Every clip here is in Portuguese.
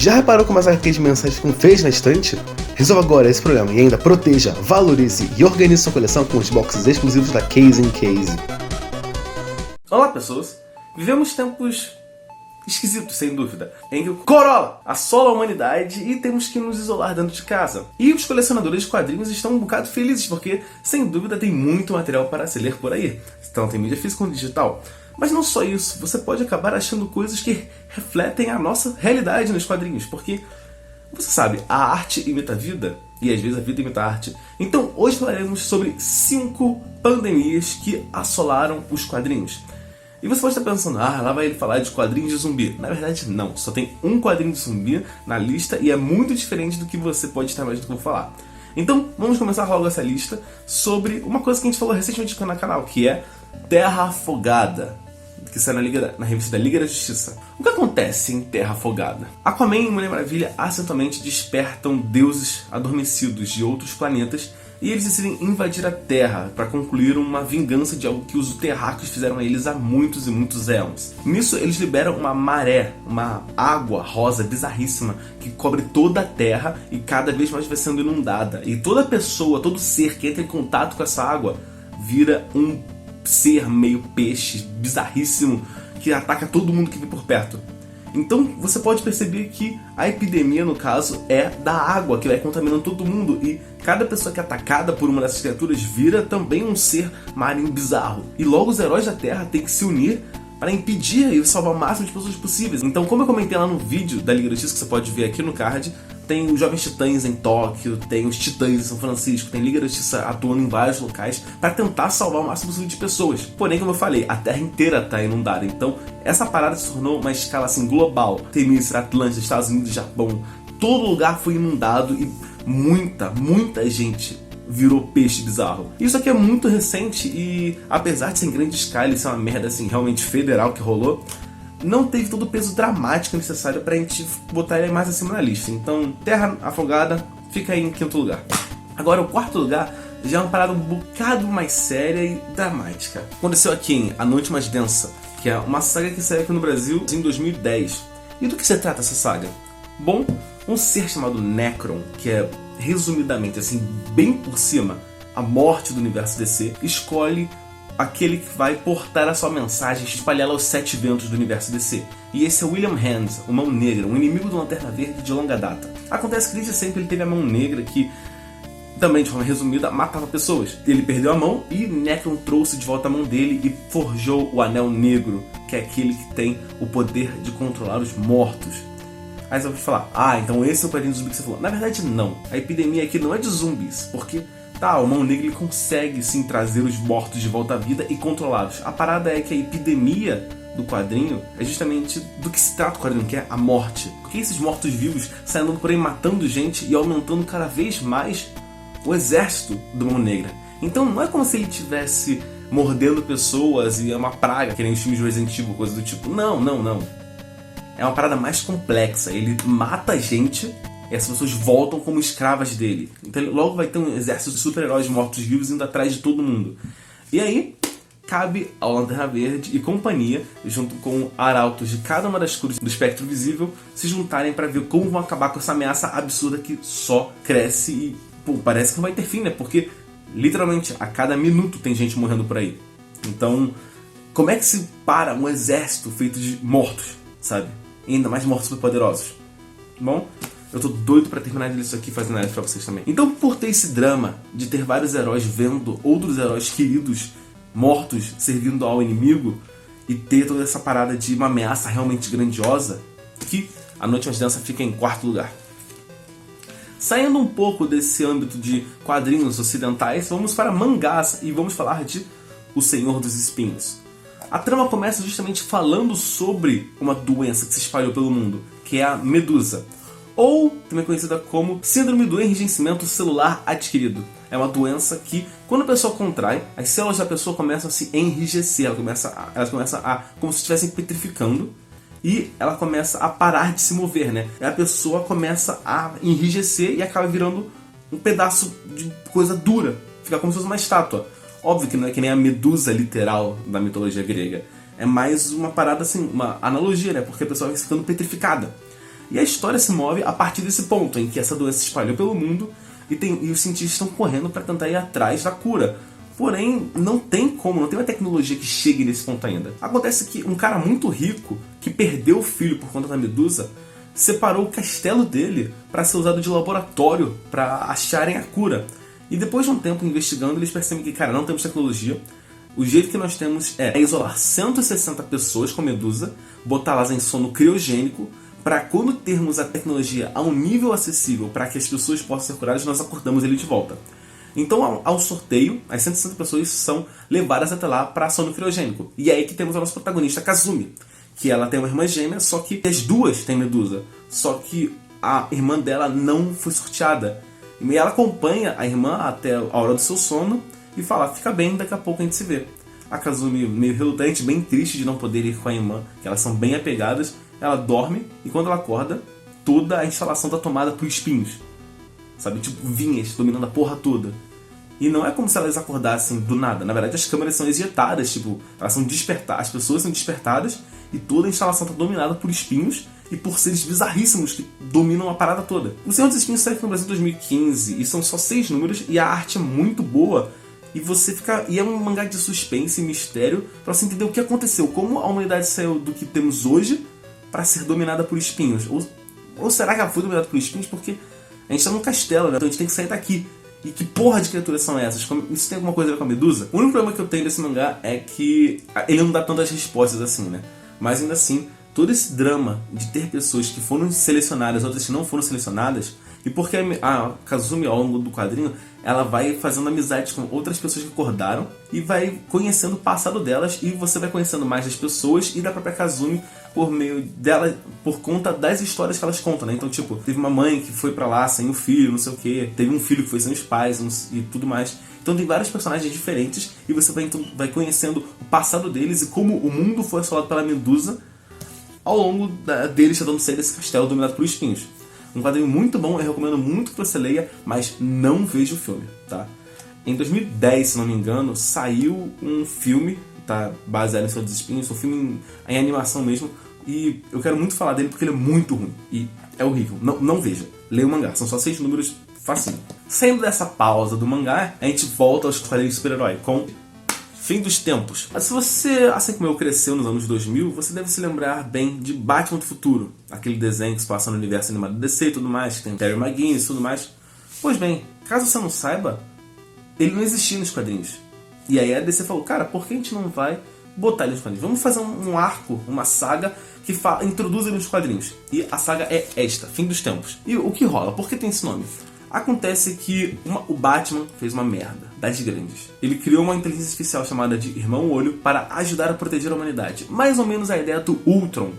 Já reparou como as HQs mensais ficam feias na estante? Resolva agora esse problema e ainda proteja, valorize e organize sua coleção com os boxes exclusivos da Case in Case. Olá pessoas, vivemos tempos esquisitos, sem dúvida, em que o Corolla assola a humanidade e temos que nos isolar dentro de casa. E os colecionadores de quadrinhos estão um bocado felizes porque, sem dúvida, tem muito material para se ler por aí. Então tem mídia física e digital. Mas não só isso, você pode acabar achando coisas que refletem a nossa realidade nos quadrinhos, porque, você sabe, a arte imita a vida, e às vezes a vida imita a arte. Então hoje falaremos sobre 5 pandemias que assolaram os quadrinhos. E você pode estar pensando, lá vai ele falar de quadrinhos de zumbi. Na verdade não, só tem um quadrinho de zumbi na lista e é muito diferente do que você pode estar imaginando que eu vou falar. Então vamos começar logo essa lista sobre uma coisa que a gente falou recentemente aqui no canal, que é Terra Afogada, que saiu na revista da Liga da Justiça. O que acontece em Terra Afogada? Aquaman e Mulher Maravilha acidentalmente despertam deuses adormecidos de outros planetas e eles decidem invadir a Terra para concluir uma vingança de algo que os terráqueos fizeram a eles há muitos e muitos éons. Nisso eles liberam uma maré, uma água rosa bizarríssima que cobre toda a Terra e cada vez mais vai sendo inundada. E toda pessoa, todo ser que entra em contato com essa água vira um ser meio peixe bizarríssimo que ataca todo mundo que vem por perto. Então você pode perceber que a epidemia, no caso, é da água que vai contaminando todo mundo e cada pessoa que é atacada por uma dessas criaturas vira também um ser marinho bizarro. E logo os heróis da Terra têm que se unir para impedir e salvar o máximo de pessoas possíveis. Então, como eu comentei lá no vídeo da Liga da Justiça, que você pode ver aqui no card, tem os Jovens Titãs em Tóquio, tem os Titãs em São Francisco, tem Liga da Justiça atuando em vários locais para tentar salvar o máximo possível de pessoas. Porém, como eu falei, a Terra inteira está inundada, então essa parada se tornou uma escala assim global. Temícera, Atlântida, Estados Unidos, Japão, todo lugar foi inundado e muita gente virou peixe bizarro. Isso aqui é muito recente e, apesar de ser em grande escala e ser uma merda assim realmente federal que rolou, não teve todo o peso dramático necessário pra gente botar ele mais acima na lista. Então, Terra Afogada fica aí em 5º lugar. Agora, o 4º lugar já é uma parada um bocado mais séria e dramática. Aconteceu aqui em A Noite Mais Densa, que é uma saga que saiu aqui no Brasil em 2010. E do que se trata essa saga? Bom, um ser chamado Necron, que é, resumidamente, assim, bem por cima, a morte do universo DC, escolhe aquele que vai portar a sua mensagem e espalhá-la aos 7 ventos do universo DC. E esse é William Hands, o Mão Negra, um inimigo do Lanterna Verde de longa data. Acontece que desde sempre ele teve a Mão Negra que, também de forma resumida, matava pessoas. Ele perdeu a mão e Necron trouxe de volta a mão dele e forjou o Anel Negro, que é aquele que tem o poder de controlar os mortos. Aí você vai falar, então esse é o quadrinho de zumbi que você falou. Na verdade não, a epidemia aqui não é de zumbis, porque o Mão Negra ele consegue sim trazer os mortos de volta à vida e controlá-los. A parada é que a epidemia do quadrinho é justamente do que se trata o quadrinho, que é a morte. Porque esses mortos-vivos saem andando por aí matando gente e aumentando cada vez mais o exército do Mão Negra. Então não é como se ele estivesse mordendo pessoas e é uma praga, que nem os filmes de Resident Evil, coisa do tipo. Não. É uma parada mais complexa. Ele mata gente e essas pessoas voltam como escravas dele. Então logo vai ter um exército de super-heróis mortos-vivos indo atrás de todo mundo. E aí cabe ao Lanterna Verde e companhia, junto com arautos de cada uma das cores do espectro visível, se juntarem para ver como vão acabar com essa ameaça absurda que só cresce e parece que não vai ter fim, né? Porque literalmente a cada minuto tem gente morrendo por aí. Então, como é que se para um exército feito de mortos, sabe? E ainda mais mortos super poderosos. Bom, eu tô doido pra terminar isso aqui fazendo análise pra vocês também. Então, por ter esse drama de ter vários heróis vendo outros heróis queridos mortos servindo ao inimigo e ter toda essa parada de uma ameaça realmente grandiosa, que A Noite Mais Densa fica em 4º lugar. Saindo um pouco desse âmbito de quadrinhos ocidentais, vamos para mangás e vamos falar de O Senhor dos Espinhos. A trama começa justamente falando sobre uma doença que se espalhou pelo mundo, que é a Medusa, ou também conhecida como Síndrome do Enrijecimento Celular Adquirido. É uma doença que, quando a pessoa contrai, as células da pessoa começam a se enrijecer, elas começam a como se estivessem petrificando, e ela começa a parar de se mover, né? E a pessoa começa a enrijecer e acaba virando um pedaço de coisa dura, fica como se fosse uma estátua. Óbvio que não é que nem a Medusa literal da mitologia grega, é mais uma parada assim, uma analogia, né? Porque a pessoa vai ficando petrificada. E a história se move a partir desse ponto, em que essa doença se espalhou pelo mundo e os cientistas estão correndo para tentar ir atrás da cura. Porém, não tem uma tecnologia que chegue nesse ponto ainda. Acontece que um cara muito rico, que perdeu o filho por conta da medusa, separou o castelo dele para ser usado de laboratório para acharem a cura. E depois de um tempo investigando, eles percebem que, cara, não temos tecnologia. O jeito que nós temos é isolar 160 pessoas com medusa, botá-las em sono criogênico, para quando termos a tecnologia a um nível acessível para que as pessoas possam ser curadas, nós acordamos ele de volta. Então, ao sorteio, as 160 pessoas são levadas até lá para sono criogênico. E é aí que temos a nossa protagonista, Kazumi, que ela tem uma irmã gêmea, só que as duas têm medusa. Só que a irmã dela não foi sorteada. E ela acompanha a irmã até a hora do seu sono e fala, fica bem, daqui a pouco a gente se vê. A Kazumi, meio relutante, bem triste de não poder ir com a irmã, que elas são bem apegadas, ela dorme e quando ela acorda, toda a instalação está tomada por espinhos. Sabe, tipo vinhas dominando a porra toda. E não é como se elas acordassem do nada. Na verdade, as câmeras são ejetadas, tipo, elas são despertadas, as pessoas são despertadas e toda a instalação está dominada por espinhos e por seres bizarríssimos que dominam a parada toda. O Senhor dos Espinhos saiu aqui no Brasil em 2015 e são só 6 números e a arte é muito boa. E é um mangá de suspense e mistério pra você entender o que aconteceu, como a humanidade saiu do que temos hoje para ser dominada por espinhos. Ou será que ela foi dominada por espinhos porque a gente tá num castelo, né? Então a gente tem que sair daqui. E que porra de criaturas são essas? Isso tem alguma coisa a ver com a medusa? O único problema que eu tenho desse mangá é que ele não dá tantas respostas assim, né? Mas ainda assim, todo esse drama de ter pessoas que foram selecionadas, outras que não foram selecionadas, e porque a Kazumi, ao longo do quadrinho, ela vai fazendo amizade com outras pessoas que acordaram e vai conhecendo o passado delas, e você vai conhecendo mais das pessoas e da própria Kazumi por meio dela, por conta das histórias que elas contam, né? Então, tipo, teve uma mãe que foi pra lá sem o filho, não sei o que, teve um filho que foi sem os pais e tudo mais. Então tem vários personagens diferentes e você vai conhecendo o passado deles e como o mundo foi assolado pela medusa ao longo deles tentando sair desse castelo dominado por espinhos. Um quadrinho muito bom, eu recomendo muito que você leia, mas não veja o filme, tá? Em 2010, se não me engano, saiu um filme, tá, baseado em Senhor dos Espinhos, um filme em animação mesmo, e eu quero muito falar dele porque ele é muito ruim, e é horrível. Não veja, leia o mangá, são só 6 números, facinho. Saindo dessa pausa do mangá, a gente volta aos quadrinhos de super-herói, com Fim dos Tempos. Mas se você, assim como eu, cresceu nos anos 2000, você deve se lembrar bem de Batman do Futuro, aquele desenho que se passa no universo animado do DC e tudo mais, que tem Terry McGinnis e tudo mais. Pois bem, caso você não saiba, ele não existia nos quadrinhos. E aí a DC falou, cara, por que a gente não vai botar ele nos quadrinhos? Vamos fazer um arco, uma saga que introduz ele nos quadrinhos. E a saga é esta, Fim dos Tempos. E o que rola? Por que tem esse nome? Acontece que o Batman fez uma merda, das grandes. Ele criou uma inteligência artificial chamada de Irmão Olho para ajudar a proteger a humanidade. Mais ou menos a ideia do Ultron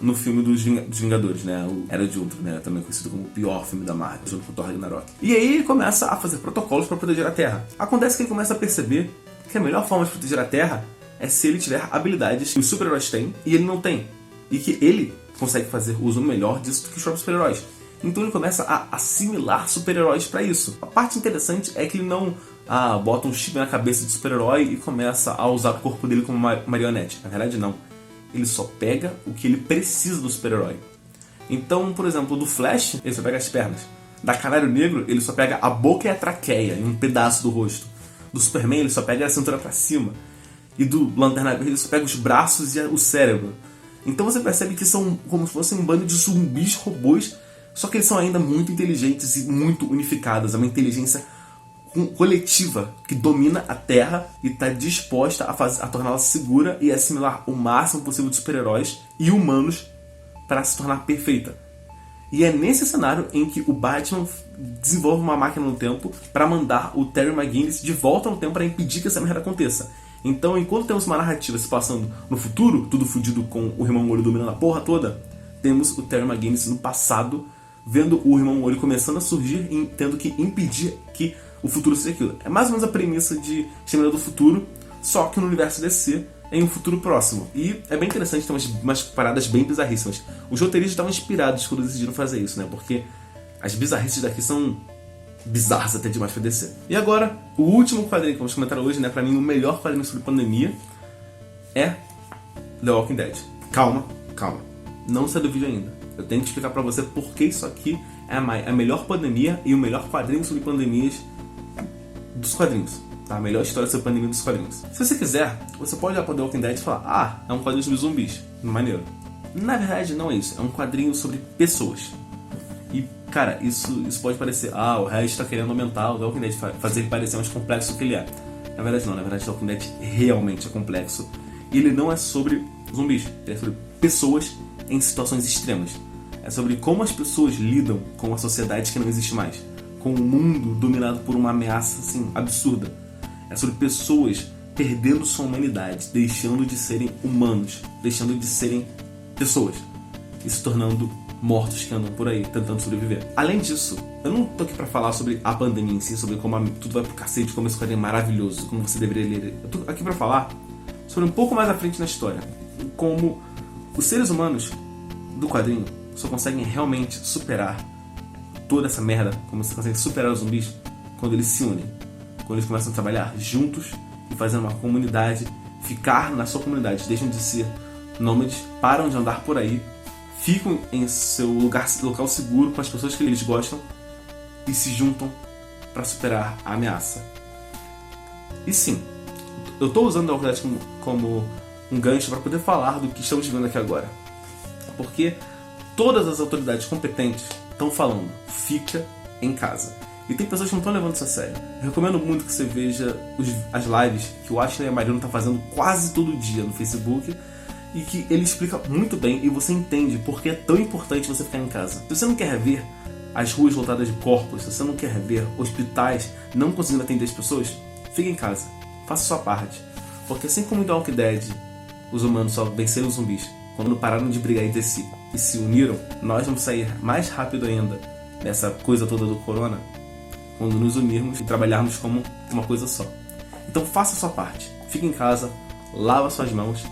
no filme dos Vingadores, né? O Era de Ultron, né? Também conhecido como o pior filme da Marvel, junto com o Thor Ragnarok. E aí ele começa a fazer protocolos para proteger a Terra. Acontece que ele começa a perceber que a melhor forma de proteger a Terra é se ele tiver habilidades que os super-heróis têm e ele não tem. E que ele consegue fazer uso melhor disso do que os próprios super-heróis. Então ele começa a assimilar super-heróis para isso. A parte interessante é que ele não bota um chip na cabeça de super-herói e começa a usar o corpo dele como uma marionete. Na verdade, não. Ele só pega o que ele precisa do super-herói. Então, por exemplo, do Flash, ele só pega as pernas. Da Canário Negro, ele só pega a boca e a traqueia e um pedaço do rosto. Do Superman, ele só pega a cintura para cima. E do Lanterna Verde, ele só pega os braços e o cérebro. Então você percebe que são como se fossem um bando de zumbis robôs, só que eles são ainda muito inteligentes e muito unificados. É uma inteligência coletiva que domina a Terra e está disposta a torná-la segura e assimilar o máximo possível de super-heróis e humanos para se tornar perfeita. E é nesse cenário em que o Batman desenvolve uma máquina no tempo para mandar o Terry McGinnis de volta no tempo para impedir que essa merda aconteça. Então, enquanto temos uma narrativa se passando no futuro, tudo fudido com o Irmão Olho dominando a porra toda, temos o Terry McGinnis no passado, vendo o Irmão Olho começando a surgir e tendo que impedir que o futuro seja aquilo. É mais ou menos a premissa de Exterminador do Futuro, só que no universo DC, em um futuro próximo. E é bem interessante, tem umas paradas bem bizarríssimas. Os roteiristas estavam inspirados quando decidiram fazer isso, né? Porque as bizarrices daqui são bizarras até demais pra DC. E agora, o último quadrinho que vamos comentar hoje, né? Pra mim, o melhor quadrinho sobre pandemia é The Walking Dead. Calma. Não sai do vídeo ainda. Eu tenho que explicar pra você por que isso aqui é a melhor pandemia e o melhor quadrinho sobre pandemias dos quadrinhos. Tá? A melhor história sobre pandemia dos quadrinhos. Se você quiser, você pode olhar para The Walking Dead e falar: é um quadrinho sobre zumbis. Maneiro. Na verdade, não é isso. É um quadrinho sobre pessoas. E, cara, isso pode parecer: o resto tá querendo aumentar o The Walking Dead, fazer ele parecer mais complexo do que ele é. Na verdade, não. Na verdade, The Walking Dead realmente é complexo. E ele não é sobre zumbis. Ele é sobre pessoas em situações extremas. É sobre como as pessoas lidam com uma sociedade que não existe mais. Com um mundo dominado por uma ameaça, assim, absurda. É sobre pessoas perdendo sua humanidade, deixando de serem humanos, deixando de serem pessoas e se tornando mortos que andam por aí, tentando sobreviver. Além disso, eu não tô aqui pra falar sobre a pandemia em si, sobre como tudo vai pro cacete, como esse quadrinho é maravilhoso, como você deveria ler. Eu tô aqui pra falar sobre um pouco mais à frente na história, como os seres humanos do quadrinho só conseguem realmente superar toda essa merda, como você consegue superar os zumbis quando eles se unem, quando eles começam a trabalhar juntos e fazer uma comunidade, ficar na sua comunidade, deixam de ser nômades, param de andar por aí, ficam em seu local seguro com as pessoas que eles gostam e se juntam para superar a ameaça. E sim, eu estou usando a Walking Dead como um gancho para poder falar do que estamos vivendo aqui agora, porque todas as autoridades competentes estão falando: fica em casa. E tem pessoas que não estão levando isso a sério. Eu recomendo muito que você veja as lives que o Ashley Mariano está fazendo quase todo dia no Facebook, e que ele explica muito bem e você entende porque é tão importante você ficar em casa. Se você não quer ver as ruas lotadas de corpos, se você não quer ver hospitais não conseguindo atender as pessoas, fique em casa. Faça a sua parte. Porque assim como em The Walking Dead, os humanos só venceram os zumbis quando pararam de brigar entre si e se uniram, nós vamos sair mais rápido ainda dessa coisa toda do corona quando nos unirmos e trabalharmos como uma coisa só. Então faça a sua parte. Fique em casa, lava suas mãos.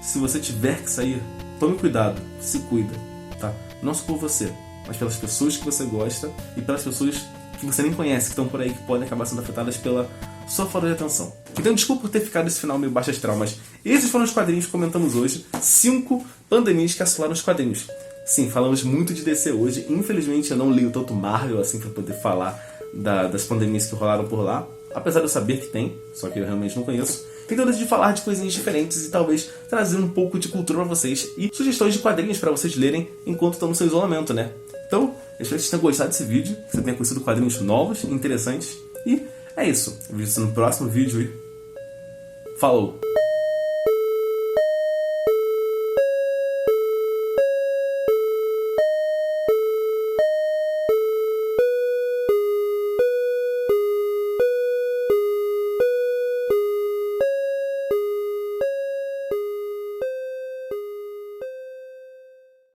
Se você tiver que sair, tome cuidado, se cuida, tá? Não só por você, mas pelas pessoas que você gosta e pelas pessoas que você nem conhece, que estão por aí, que podem acabar sendo afetadas pela sua falta de atenção. Então desculpa por ter ficado esse final meio baixo astral, mas esses foram os quadrinhos que comentamos hoje. 5 pandemias que assolaram os quadrinhos. Sim, falamos muito de DC hoje. Infelizmente eu não leio tanto Marvel assim pra poder falar das pandemias que rolaram por lá, apesar de eu saber que tem, só que eu realmente não conheço. Então eu decidi falar de coisinhas diferentes e talvez trazer um pouco de cultura pra vocês e sugestões de quadrinhos pra vocês lerem enquanto estão no seu isolamento, né? Então, eu espero que vocês tenham gostado desse vídeo, que você tenha conhecido quadrinhos novos e interessantes. E é isso. Eu vejo você no próximo vídeo e falou!